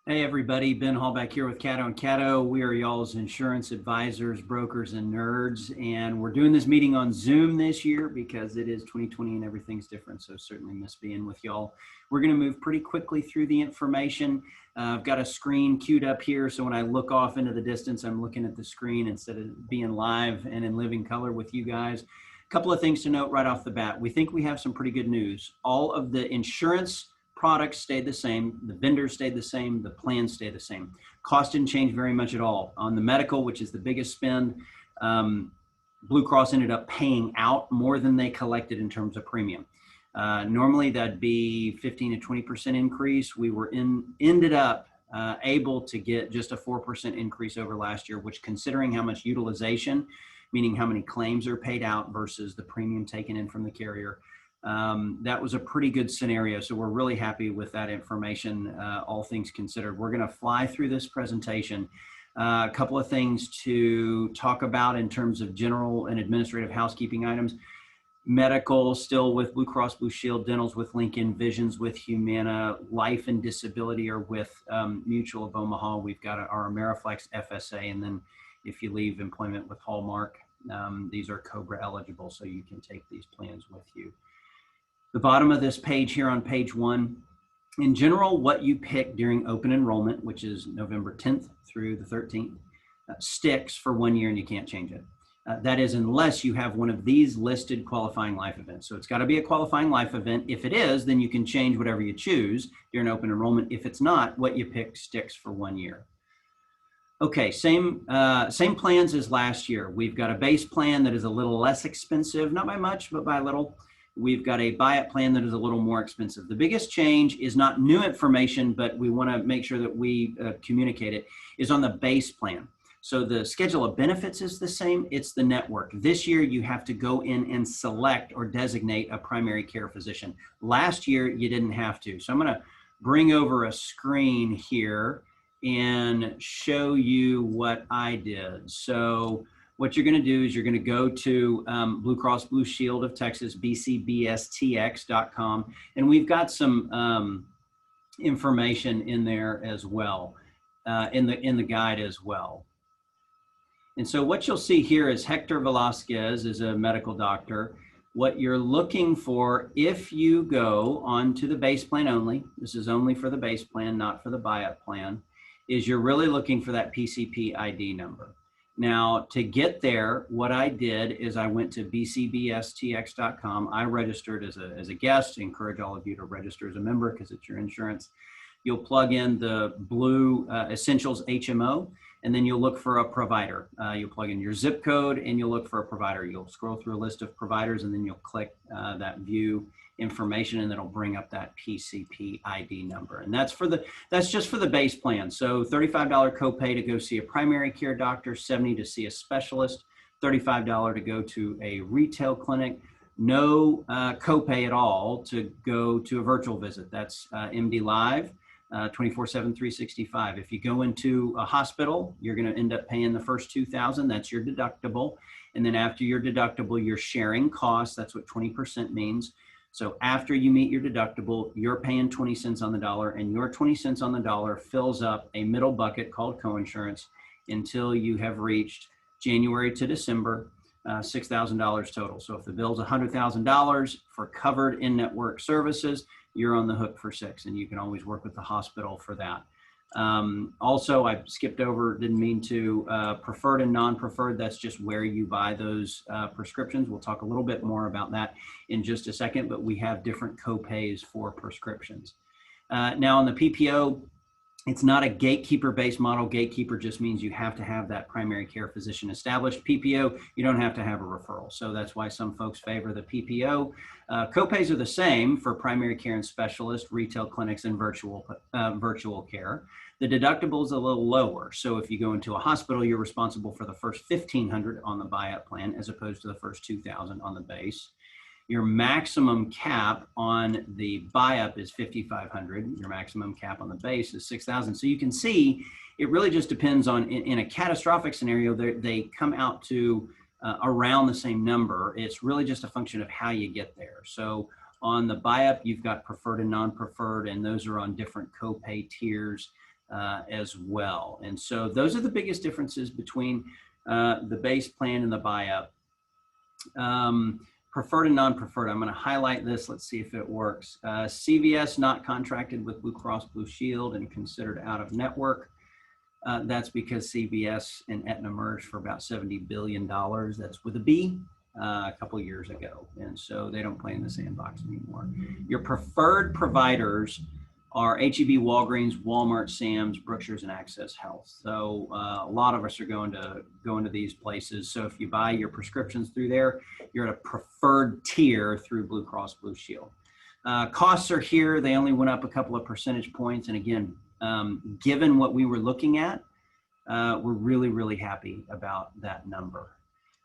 Hey everybody, Ben Hall back here with Catto&Catto. We are y'all's insurance advisors, brokers, and nerds. And we're doing this meeting on Zoom this year because it is 2020 and everything's different. So certainly miss being with y'all. We're gonna move pretty quickly through the information. I've got a screen queued up here. So when I look off into the distance, I'm looking at the screen instead of being live and in living color with you guys. A couple of things to note right off the bat. We think we have some pretty good news. All of the insurance products stayed the same, the vendors stayed the same, the plans stayed the same. Cost didn't change very much at all. On the medical, which is the biggest spend, Blue Cross ended up paying out more than they collected in terms of premium. Normally that'd be 15 to 20% increase. We were ended up able to get just a 4% increase over last year, which considering how much utilization, meaning how many claims are paid out versus the premium taken in from the carrier, that was a pretty good scenario. So we're really happy with that information, all things considered. We're going to fly through this presentation. A couple of things to talk about in terms of general and administrative housekeeping items. Medical still with Blue Cross Blue Shield, dentals with Lincoln, visions with Humana, life and disability are with Mutual of Omaha. We've got our Ameriflex FSA, and then if you leave employment with Hallmark, these are COBRA eligible, so you can take these plans with you. The bottom of this page here on page 1, in general, what you pick during open enrollment, which is November 10th through the 13th, sticks for 1 year and you can't change it. That is unless you have one of these listed qualifying life events. So it's got to be a qualifying life event. If it is, then you can change whatever you choose during open enrollment. If it's not, what you pick sticks for 1 year. Okay, same plans as last year. We've got a base plan that is a little less expensive, not by much, but by a little. We've got a buy-up plan that is a little more expensive. The biggest change is not new information, but we want to make sure that we communicate it, is on the base plan. So the schedule of benefits is the same, it's the network. This year you have to go in and select or designate a primary care physician. Last year you didn't have to. So I'm going to bring over a screen here and show you what I did. So what you're going to do is you're going to go to Blue Cross Blue Shield of Texas, bcbstx.com, and we've got some information in there as well, in the guide as well. And so what you'll see here is Hector Velasquez is a medical doctor. What you're looking for, if you go onto the base plan only, this is only for the base plan, not for the buy-up plan, is you're really looking for that PCP ID number. Now, to get there, what I did is I went to bcbstx.com. I registered as a guest. I encourage all of you to register as a member because it's your insurance. You'll plug in the Blue Essentials HMO, and then you'll look for a provider. You'll plug in your zip code, and you'll look for a provider. You'll scroll through a list of providers, and then you'll click that view information, and it'll bring up that PCP ID number. And that's just for the base plan. So $35 copay to go see a primary care doctor, $70 to see a specialist, $35 to go to a retail clinic, no copay at all to go to a virtual visit. That's MD Live, 24/7, 365. If you go into a hospital, you're going to end up paying the first $2,000. That's your deductible. And then after your deductible, you're sharing costs. That's what 20% means. So after you meet your deductible, you're paying 20 cents on the dollar, and your 20 cents on the dollar fills up a middle bucket called coinsurance until you have reached January to December, $6,000 total. So if the bill's $100,000 for covered in-network services, you're on the hook for $6,000, and you can always work with the hospital for that. Also, I skipped over, didn't mean to, preferred and non-preferred, that's just where you buy those prescriptions. We'll talk a little bit more about that in just a second, but we have different copays for prescriptions. Now on the PPO, it's not a gatekeeper-based model. Gatekeeper just means you have to have that primary care physician established. PPO, you don't have to have a referral. So that's why some folks favor the PPO. Copays are the same for primary care and specialist, retail clinics, and virtual care. The deductible is a little lower. So if you go into a hospital, you're responsible for the first $1,500 on the buy-up plan as opposed to the first $2,000 on the base. Your maximum cap on the buy-up is $5,500. Your maximum cap on the base is $6,000. So you can see it really just depends on, in a catastrophic scenario, they come out to around the same number. It's really just a function of how you get there. So on the buy-up, you've got preferred and non-preferred, and those are on different copay tiers. as well. And so those are the biggest differences between the base plan and the buy-up. Preferred and non-preferred. I'm going to highlight this. Let's see if it works. CVS not contracted with Blue Cross Blue Shield and considered out of network. That's because CVS and Aetna merged for about $70 billion. That's with a B a couple years ago. And so they don't play in the sandbox anymore. Your preferred providers are H-E-B, Walgreens, Walmart, Sam's, Brookshire's, and Access Health. So a lot of us are going to these places. So if you buy your prescriptions through there, you're at a preferred tier through Blue Cross Blue Shield. Costs are here. They only went up a couple of percentage points. And again, given what we were looking at, we're really, really happy about that number.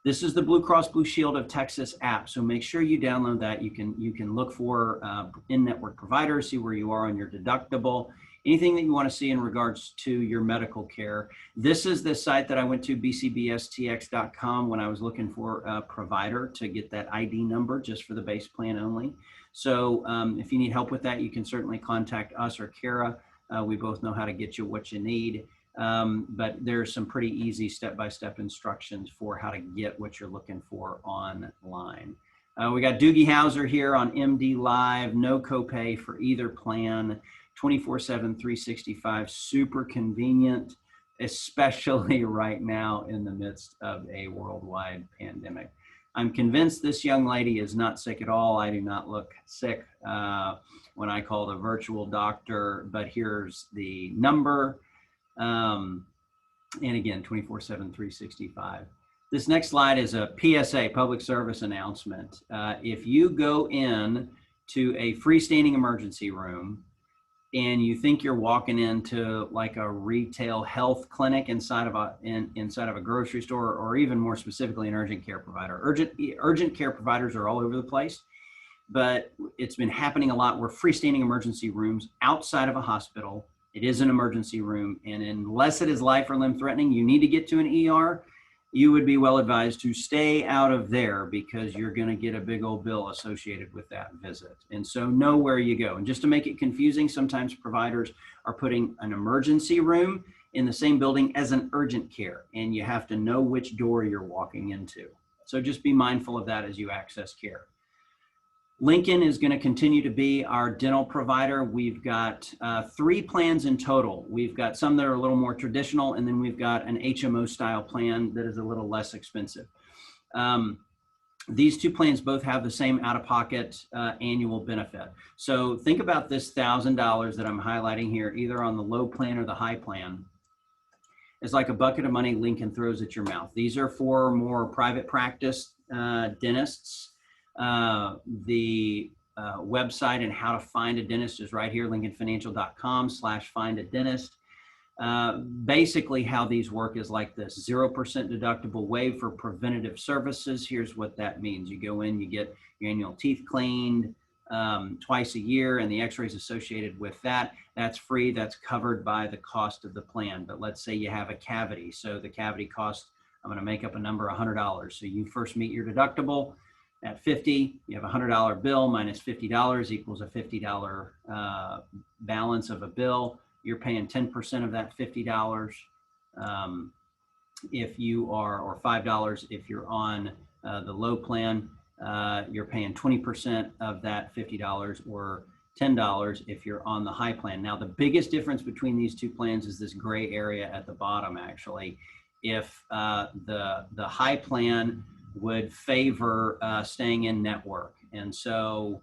This is the Blue Cross Blue Shield of Texas app. So make sure you download that. You can look for in-network providers, see where you are on your deductible, anything that you want to see in regards to your medical care. This is the site that I went to, bcbstx.com, when I was looking for a provider to get that ID number just for the base plan only. So if you need help with that, you can certainly contact us or Kara. We both know how to get you what you need. But there's some pretty easy step-by-step instructions for how to get what you're looking for online. We got Doogie Howser here on MD Live, no copay for either plan, 24/7, 365, super convenient, especially right now in the midst of a worldwide pandemic. I'm convinced this young lady is not sick at all. I do not look sick when I called a virtual doctor, but here's the number. And again, 24/7, 365. This next slide is a PSA, public service announcement. If you go in to a freestanding emergency room and you think you're walking into like a retail health clinic inside of a grocery store, or even more specifically an urgent care provider. Urgent care providers are all over the place, but it's been happening a lot where freestanding emergency rooms outside of a hospital, it is an emergency room, and unless it is life or limb threatening, you need to get to an ER, you would be well advised to stay out of there because you're going to get a big old bill associated with that visit. And so know where you go. And just to make it confusing, sometimes providers are putting an emergency room in the same building as an urgent care, and you have to know which door you're walking into. So just be mindful of that as you access care. Lincoln is going to continue to be our dental provider. We've got 3 plans in total. We've got some that are a little more traditional, and then we've got an HMO style plan that is a little less expensive. These 2 plans both have the same out-of-pocket annual benefit. So think about this $1,000 that I'm highlighting here, either on the low plan or the high plan. It's like a bucket of money Lincoln throws at your mouth. These are for more private practice dentists. The website and how to find a dentist is right here, lincolnfinancial.com/find-a-dentist. Basically how these work is like this: 0% deductible waive for preventative services. Here's what that means. You go in, you get your annual teeth cleaned twice a year, and the x-rays associated with that. That's free. That's covered by the cost of the plan. But let's say you have a cavity. So the cavity cost, I'm going to make up a number, $100. So you first meet your deductible at $50, you have a $100 bill minus $50 equals a $50 balance of a bill. You're paying 10% of that $50 if you are, or $5 if you're on the low plan. You're paying 20% of that $50 or $10 if you're on the high plan. Now, the biggest difference between these 2 plans is this gray area at the bottom, actually. If the high plan would favor staying in network. And so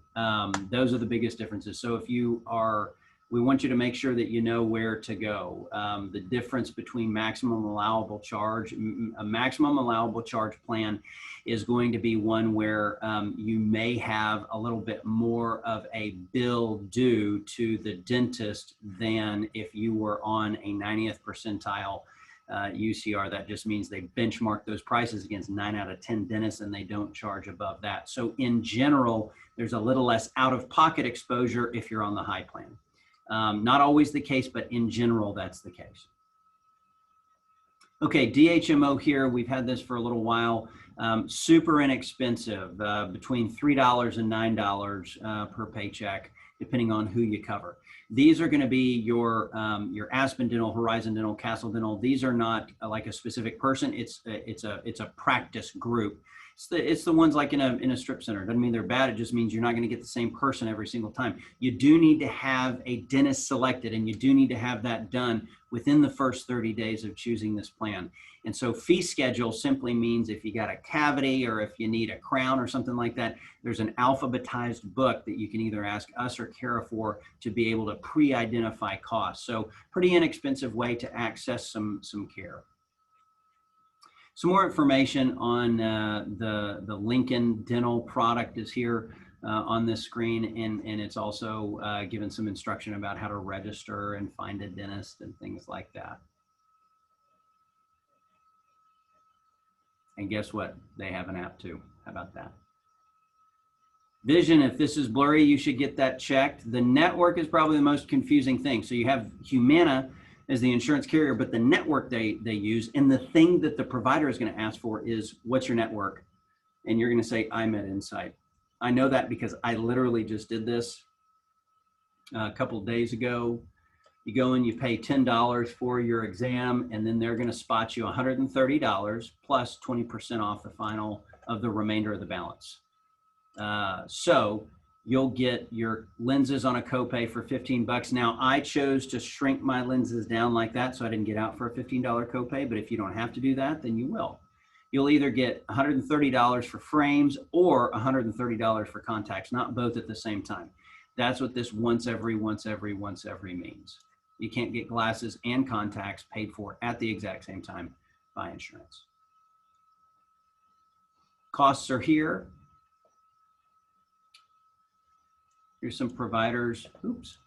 those are the biggest differences. So if you are, we want you to make sure that you know where to go. The difference between maximum allowable charge, a maximum allowable charge plan is going to be one where you may have a little bit more of a bill due to the dentist than if you were on a 90th percentile UCR. That just means they benchmark those prices against 9 out of 10 dentists, and they don't charge above that. So in general, there's a little less out-of-pocket exposure if you're on the high plan. Not always the case, but in general, that's the case. Okay, DHMO here, we've had this for a little while. Super inexpensive, between $3 and $9 per paycheck. depending on who you cover. These are going to be your Aspen Dental, Horizon Dental, Castle Dental. These are not like a specific person. It's a practice group. It's the ones like in a strip center. Doesn't mean they're bad. It just means you're not going to get the same person every single time. You do need to have a dentist selected, and you do need to have that done within the first 30 days of choosing this plan. And so fee schedule simply means if you got a cavity or if you need a crown or something like that, there's an alphabetized book that you can either ask us or Cara for to be able to pre-identify costs. So pretty inexpensive way to access some care. Some more information on the Lincoln Dental product is here on this screen, and it's also given some instruction about how to register and find a dentist and things like that. And guess what? They have an app too. How about that? Vision, if this is blurry, you should get that checked. The network is probably the most confusing thing. So you have Humana as the insurance carrier, but the network they use, and the thing that the provider is going to ask for is, what's your network? And you're going to say, iMed Insight. I know that because I literally just did this a couple of days ago. You go in, you pay $10 for your exam, and then they're going to spot you $130 plus 20% off the final of the remainder of the balance. So you'll get your lenses on a copay for 15 bucks. Now, I chose to shrink my lenses down like that, so I didn't get out for a $15 copay, but if you don't have to do that, then you will. You'll either get $130 for frames or $130 for contacts, not both at the same time. That's what this once every means. You can't get glasses and contacts paid for at the exact same time by insurance. Costs are here. Here's some providers. Oops,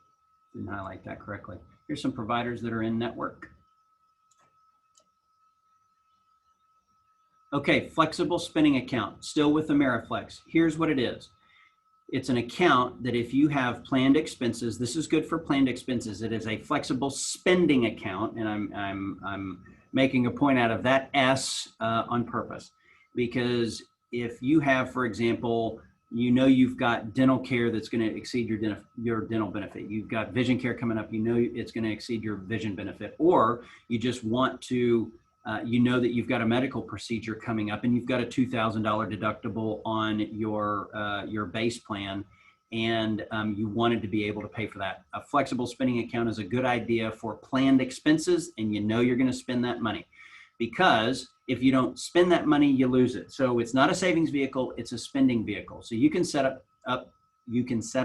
didn't highlight that correctly. Here's some providers that are in network. Okay, flexible spending account, still with Ameriflex. Here's what it is. It's an account that if you have planned expenses, this is good for planned expenses. It is a flexible spending account, and I'm making a point out of that S on purpose, because if you have, for example, you know you've got dental care that's going to exceed your dental benefit. You've got vision care coming up. You know it's going to exceed your vision benefit, or you just want to. You know that you've got a medical procedure coming up and you've got a $2,000 deductible on your base plan, and you wanted to be able to pay for that. A flexible spending account is a good idea for planned expenses, and you know you're going to spend that money, because if you don't spend that money, you lose it. So it's not a savings vehicle, it's a spending vehicle. So you can set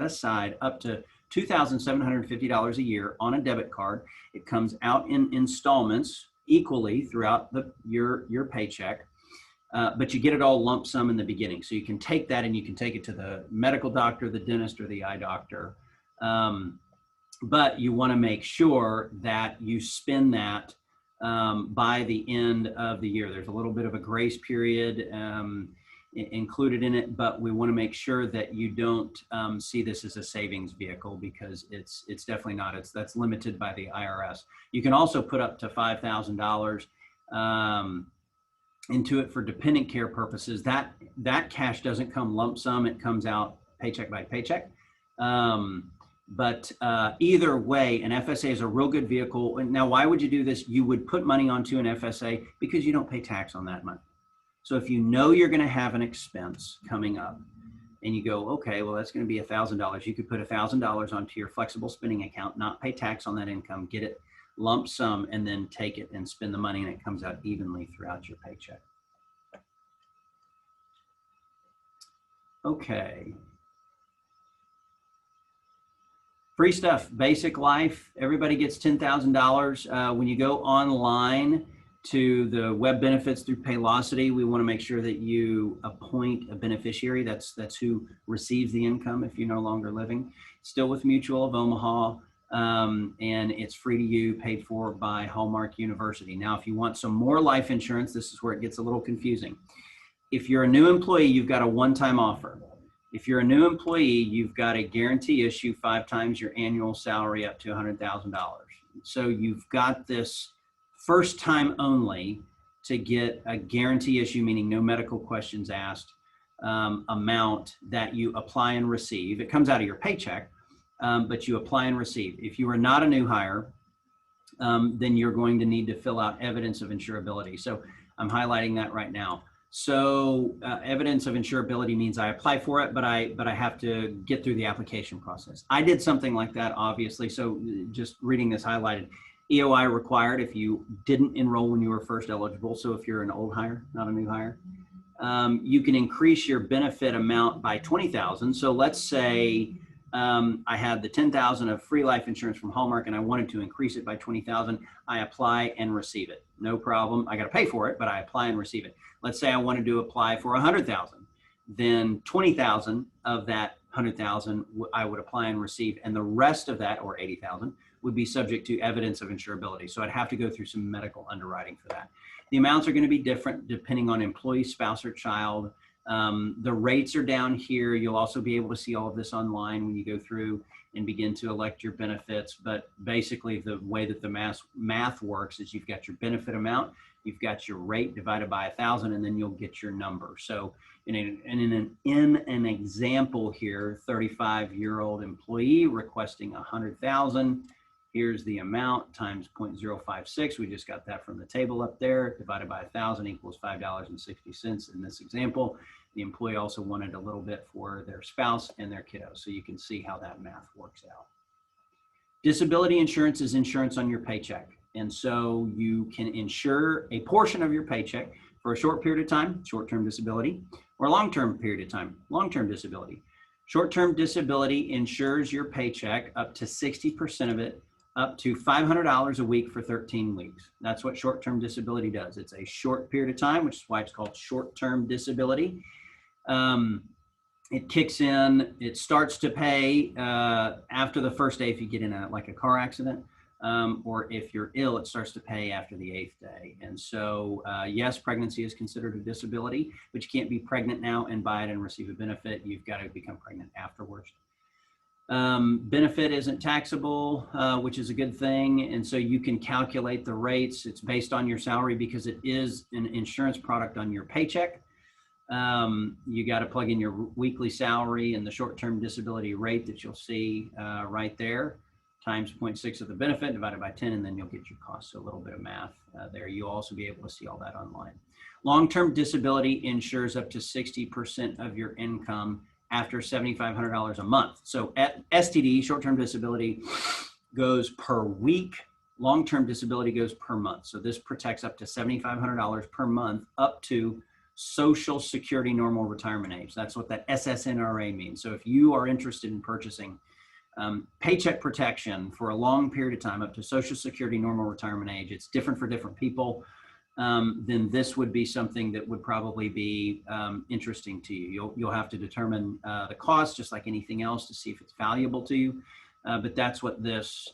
aside up to $2,750 a year on a debit card. It comes out in installments equally throughout your paycheck, but you get it all lump sum in the beginning. So you can take that and you can take it to the medical doctor, the dentist, or the eye doctor. But you want to make sure that you spend that by the end of the year. There's a little bit of a grace period included in it, but we want to make sure that you don't see this as a savings vehicle, because it's definitely not. That's limited by the IRS. You can also put up to $5,000 into it for dependent care purposes. That cash doesn't come lump sum; it comes out paycheck by paycheck. But either way, an FSA is a real good vehicle. Now, why would you do this? You would put money onto an FSA because you don't pay tax on that money. So if you know you're going to have an expense coming up and you go, okay, well, that's going to be $1,000. You could put $1,000 onto your flexible spending account, not pay tax on that income, get it lump sum, and then take it and spend the money, and it comes out evenly throughout your paycheck. Okay. Free stuff, basic life. Everybody gets $10,000. When you go online to the web benefits through Paylocity, we want to make sure that you appoint a beneficiary. That's who receives the income if you're no longer living. Still with Mutual of Omaha, and it's free to you, paid for by Hallmark University. Now, if you want some more life insurance, this is where it gets a little confusing. If you're a new employee, you've got a one-time offer. If you're a new employee, you've got a guarantee issue 5 times your annual salary up to $100,000. So you've got this first time only to get a guarantee issue, meaning no medical questions asked, amount that you apply and receive. It comes out of your paycheck, but you apply and receive. If you are not a new hire, then you're going to need to fill out evidence of insurability. So I'm highlighting that right now. So evidence of insurability means I apply for it, but I have to get through the application process. I did something like that, obviously. So just reading this highlighted, EOI required if you didn't enroll when you were first eligible. So if you're an old hire, not a new hire, you can increase your benefit amount by $20,000. So let's say I had the $10,000 of free life insurance from Hallmark and I wanted to increase it by $20,000. I apply and receive it. No problem. I got to pay for it, but I apply and receive it. Let's say I wanted to apply for $100,000. Then 20,000 of that 100,000 I would apply and receive, and the rest of that, or 80,000, would be subject to evidence of insurability. So I'd have to go through some medical underwriting for that. The amounts are going to be different depending on employee, spouse, or child. The rates are down here. You'll also be able to see all of this online when you go through and begin to elect your benefits. But basically the way that the math works is you've got your benefit amount, you've got your rate divided by 1,000, and then you'll get your number. So in an example here, 35-year-old employee requesting 100,000. Here's the amount times 0.056. We just got that from the table up there. Divided by 1,000 equals $5.60 in this example. The employee also wanted a little bit for their spouse and their kiddo. So you can see how that math works out. Disability insurance is insurance on your paycheck. And so you can insure a portion of your paycheck for a short period of time, short-term disability, or a long-term period of time, long-term disability. Short-term disability insures your paycheck up to 60% of it, up to $500 a week for 13 weeks. That's what short-term disability does. It's a short period of time, which is why it's called short-term disability. It kicks in, it starts to pay after the first day if you get in like a car accident, or if you're ill, it starts to pay after the 8th day. And so, yes, pregnancy is considered a disability, but you can't be pregnant now and buy it and receive a benefit. You've got to become pregnant afterwards. Benefit isn't taxable, which is a good thing. And so you can calculate the rates. It's based on your salary because it is an insurance product on your paycheck. You got to plug in your weekly salary and the short-term disability rate that you'll see right there, times 0.6 of the benefit divided by 10, and then you'll get your cost. So a little bit of math there. You'll also be able to see all that online. Long-term disability insures up to 60% of your income after $7,500 a month. So at STD, short-term disability, goes per week. Long-term disability goes per month. So this protects up to $7,500 per month up to Social Security normal retirement age. That's what that SSNRA means. So if you are interested in purchasing paycheck protection for a long period of time up to Social Security normal retirement age, it's different for different people, then this would be something that would probably be interesting to you. You'll have to determine the cost, just like anything else, to see if it's valuable to you. But that's what this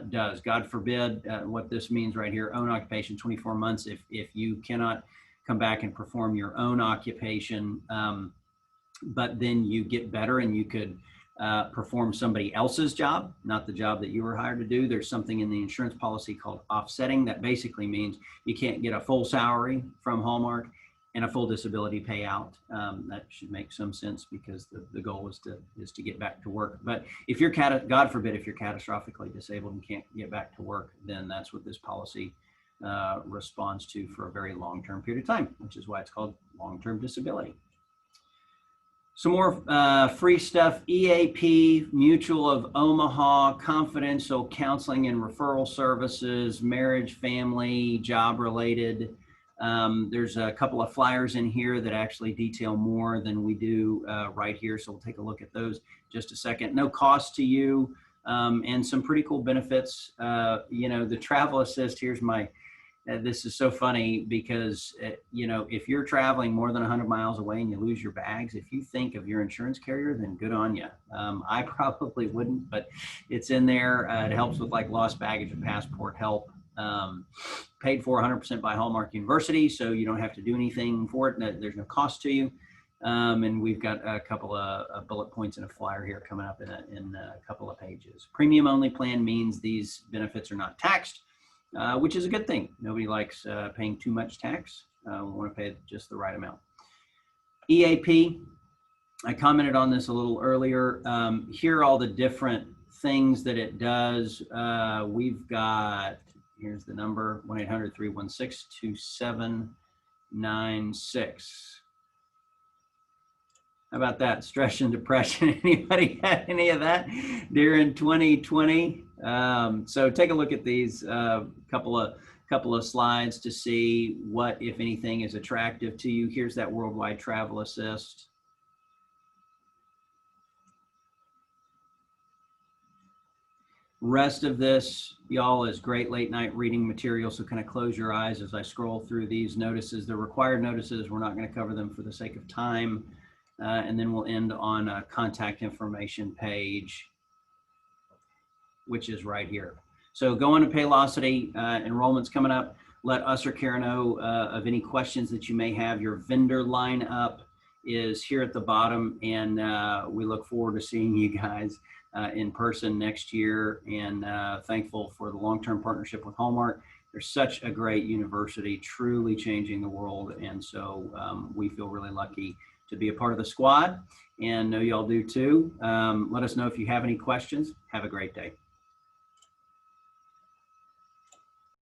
does. God forbid, what this means right here, own occupation, 24 months. If you cannot come back and perform your own occupation, but then you get better and you could perform somebody else's job, not the job that you were hired to do. There's something in the insurance policy called offsetting that basically means you can't get a full salary from Hallmark and a full disability payout. That should make some sense because the goal is to get back to work. But if you're, God forbid, if you're catastrophically disabled and can't get back to work, then that's what this policy responds to for a very long-term period of time, which is why it's called long-term disability. Some more free stuff: EAP, Mutual of Omaha, confidential counseling and referral services, marriage, family, job related. There's a couple of flyers in here that actually detail more than we do right here. So we'll take a look at those in just a second. No cost to you, and some pretty cool benefits. The travel assist, here's my, this is so funny because, if you're traveling more than 100 miles away and you lose your bags, if you think of your insurance carrier, then good on you. I probably wouldn't, but it's in there. It helps with like lost baggage and passport help. Paid for 100% by Hallmark University, so you don't have to do anything for it. There's no cost to you. And we've got a couple of bullet points in a flyer here coming up in a couple of pages. Premium only plan means these benefits are not taxed, which is a good thing. Nobody likes paying too much tax. We want to pay just the right amount. EAP, I commented on this a little earlier. Here are all the different things that it does, we've got, here's the number, 1-800-316-2796. How about that? Stress and depression. Anybody had any of that during 2020? So take a look at these couple of slides to see what, if anything, is attractive to you. Here's that worldwide travel assist. Rest of this, y'all, is great late night reading material. So kind of close your eyes as I scroll through these notices. The required notices, we're not going to cover them for the sake of time. And then we'll end on a contact information page, which is right here. So go into Paylocity, enrollment's coming up. Let us or Kara know of any questions that you may have. Your vendor lineup is here at the bottom, and we look forward to seeing you guys in person next year, and thankful for the long-term partnership with Hallmark. They're such a great university, truly changing the world, and so we feel really lucky to be a part of the squad, and know y'all do too. Let us know if you have any questions. Have a great day.